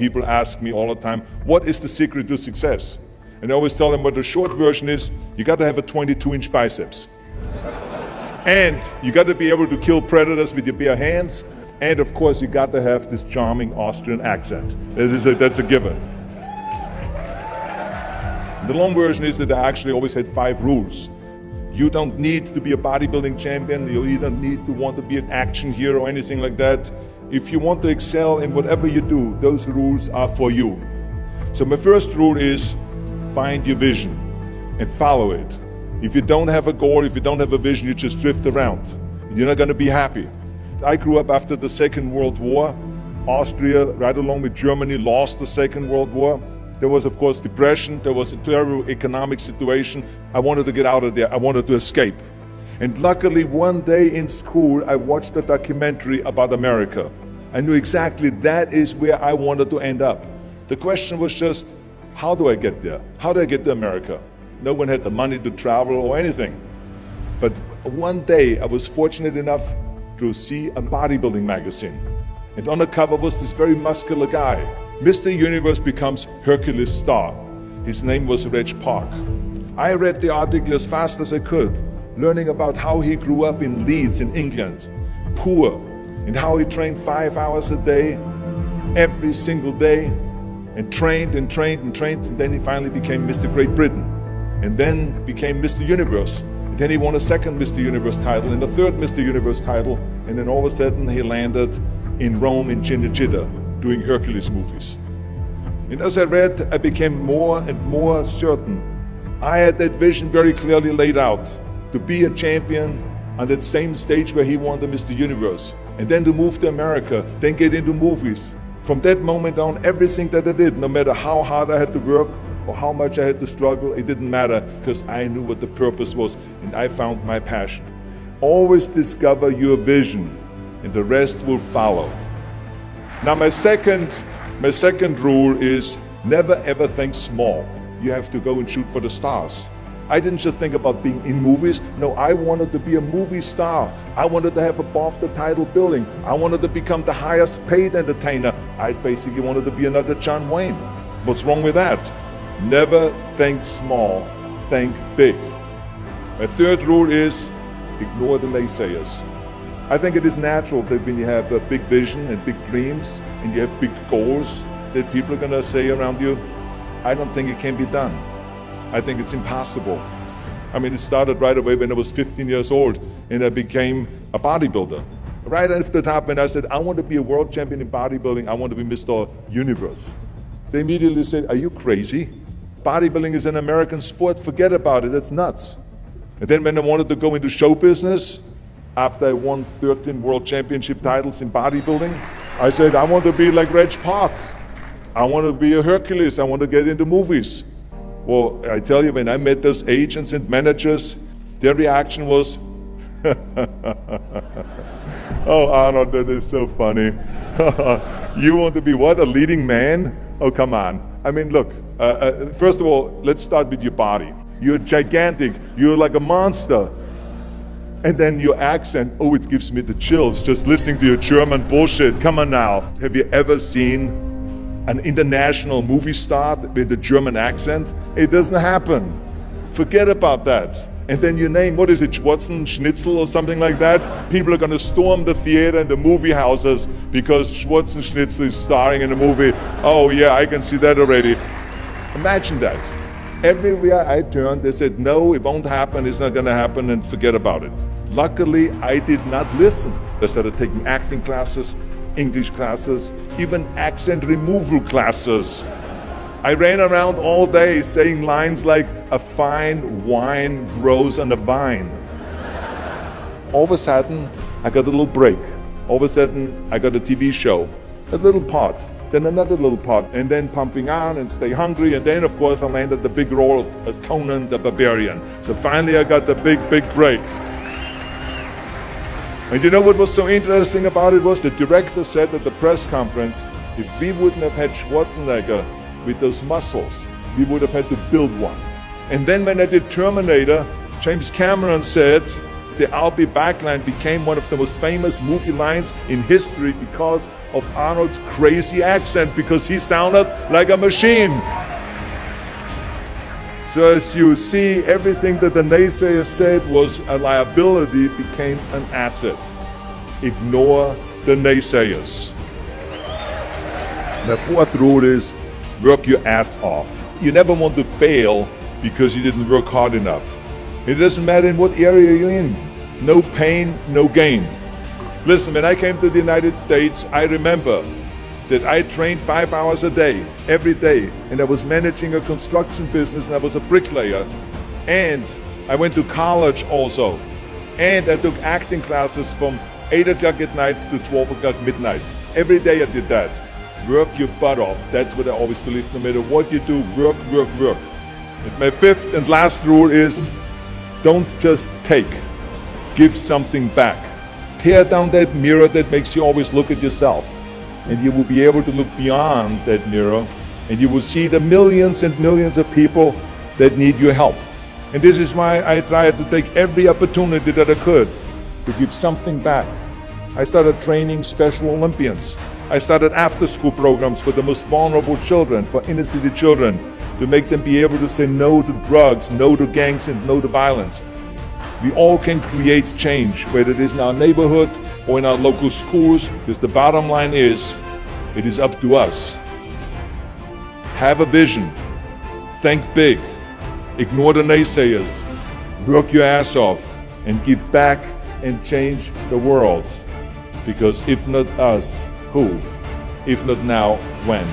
People ask me all the time, what is the secret to success? And I always tell them what the short version is, you got to have a 22-inch biceps. And you got to be able to kill predators with your bare hands. And of course, you got to have this charming Austrian accent. That's a given. The long version is that I actually always had 5 rules. You don't need to be a bodybuilding champion. You don't need to want to be an action hero or anything like that. If you want to excel in whatever you do, those rules are for you. So my first rule is find your vision and follow it. If you don't have a goal, if you don't have a vision, you just drift around. You're not going to be happy. I grew up after the Second World War. Austria, right along with Germany, lost the Second World War. There was, of course, depression. There was a terrible economic situation. I wanted to get out of there. I wanted to escape. And luckily, one day in school, I watched a documentary about America. I knew exactly that is where I wanted to end up. The question was just, how do I get there? How do I get to America? No one had the money to travel or anything. But one day, I was fortunate enough to see a bodybuilding magazine. And on the cover was this very muscular guy. Mr. Universe becomes Hercules star. His name was Reg Park. I read the article as fast as I could, learning about how he grew up in Leeds in England, poor, and how he trained 5 hours a day, every single day, and trained and trained and trained, and then he finally became Mr. Great Britain, and then became Mr. Universe. And then he won a second Mr. Universe title and a third Mr. Universe title, and then all of a sudden he landed in Rome in Cinecittà, doing Hercules movies. And as I read, I became more and more certain. I had that vision very clearly laid out, to be a champion on that same stage where he won the Mr. Universe, and then to move to America, then get into movies. From that moment on, everything that I did, no matter how hard I had to work or how much I had to struggle, it didn't matter, because I knew what the purpose was, and I found my passion. Always discover your vision, and the rest will follow. Now my second rule is never ever think small. You have to go and shoot for the stars. I didn't just think about being in movies. No, I wanted to be a movie star. I wanted to have above the title billing. I wanted to become the highest paid entertainer. I basically wanted to be another John Wayne. What's wrong with that? Never think small, think big. My third rule is ignore the naysayers. I think it is natural that when you have a big vision and big dreams and you have big goals, that people are going to say around you, I don't think it can be done. I think it's impossible. I mean, it started right away when I was 15 years old and I became a bodybuilder. Right after the top, when I said, I want to be a world champion in bodybuilding, I want to be Mr. Universe. They immediately said, are you crazy? Bodybuilding is an American sport, forget about it, it's nuts. And then when I wanted to go into show business, after I won 13 world championship titles in bodybuilding, I said, I want to be like Reg Park. I want to be a Hercules. I want to get into movies. Well, I tell you, when I met those agents and managers, their reaction was, oh, Arnold, that is so funny. You want to be what, a leading man? Oh, come on. I mean, look, first of all, let's start with your body. You're gigantic. You're like a monster. And then your accent, oh, it gives me the chills just listening to your German bullshit. Come on now. Have you ever seen an international movie star with a German accent? It doesn't happen. Forget about that. And then your name, what is it, Schwarzenegger or something like that? People are going to storm the theater and the movie houses because Schwarzenegger is starring in a movie. Oh yeah, I can see that already. Imagine that. Everywhere I turned, they said, no, it won't happen, it's not going to happen, and forget about it. Luckily, I did not listen. I started taking acting classes, English classes, even accent removal classes. I ran around all day saying lines like, a fine wine grows on a vine. All of a sudden, I got a little break. All of a sudden, I got a TV show, a little part. Then another little part, and then Pumping On and Stay Hungry, and then of course I landed the big role as Conan the Barbarian. So finally I got the big break. And you know what was so interesting about it was the director said at the press conference, if we wouldn't have had Schwarzenegger with those muscles, we would have had to build one. And then when I did Terminator, James Cameron said, the "I'll be back" line became one of the most famous movie lines in history because of Arnold's crazy accent, because he sounded like a machine. So as you see, everything that the naysayers said was a liability became an asset. Ignore the naysayers. The fourth rule is work your ass off. You never want to fail because you didn't work hard enough. It doesn't matter in what area you're in. No pain, no gain. Listen, when I came to the United States, I remember that I trained 5 hours a day, every day, and I was managing a construction business, and I was a bricklayer, and I went to college also, and I took acting classes from 8 o'clock at night to 12 o'clock midnight. Every day I did that. Work your butt off. That's what I always believe. No matter what you do, work, work, work. And my fifth and last rule is don't just take. Give something back. Tear down that mirror that makes you always look at yourself. And you will be able to look beyond that mirror, and you will see the millions and millions of people that need your help. And this is why I tried to take every opportunity that I could to give something back. I started training Special Olympians. I started after-school programs for the most vulnerable children, for inner city children, to make them be able to say no to drugs, no to gangs, and no to violence. We all can create change, whether it is in our neighborhood or in our local schools, because the bottom line is, it is up to us. Have a vision. Think big. Ignore the naysayers. Work your ass off and give back and change the world. Because if not us, who? If not now, when?